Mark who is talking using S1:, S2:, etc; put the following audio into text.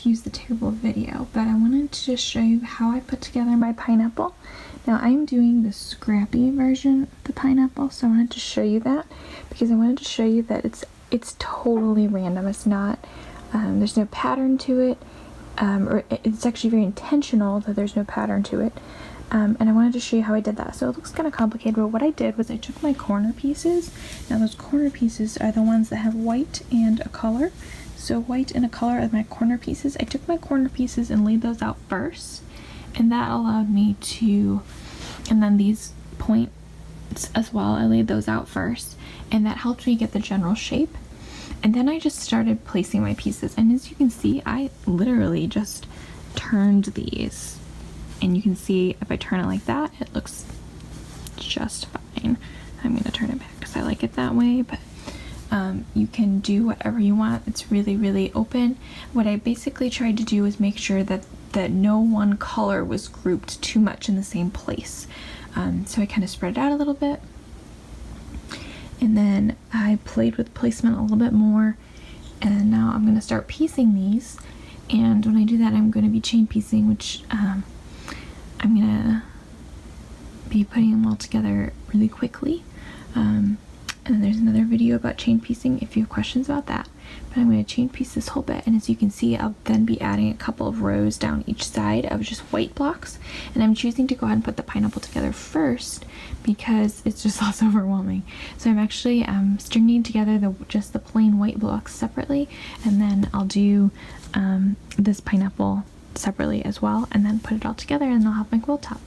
S1: excuse the terrible video, but I wanted to just show you how I put together my pineapple. Now I'm doing the scrappy version of the pineapple, so I wanted to show you that because I wanted to show you that it's totally random. It's not, there's no pattern to it, or it's actually very intentional that there's no pattern to it. And I wanted to show you how I did that. So it looks kind of complicated, but what I did was I took my corner pieces. Now those corner pieces are the ones that have white and a color. So white and a color are my corner pieces. I took my corner pieces and laid those out first, and that allowed me to, and then these points as well, I laid those out first, and that helped me get the general shape. And then I just started placing my pieces, and as you can see, I literally just turned these, and you can see if I turn it like that, it looks just fine. I'm gonna turn it back because I like it that way, but you can do whatever you want. It's really, really open. What I basically tried to do was make sure that no one color was grouped too much in the same place. So I kind of spread it out a little bit, and then I played with placement a little bit more, and now I'm going to start piecing these. And when I do that, I'm going to be chain piecing, which I'm going to be putting them all together really quickly. And there's another video about chain piecing if you have questions about that. But I'm going to chain piece this whole bit, and as you can see, I'll then be adding a couple of rows down each side of just white blocks. And I'm choosing to go ahead and put the pineapple together first because it's just less overwhelming. So I'm actually stringing together just the plain white blocks separately, and then I'll do this pineapple separately as well, and then put it all together, and I'll have my quilt top.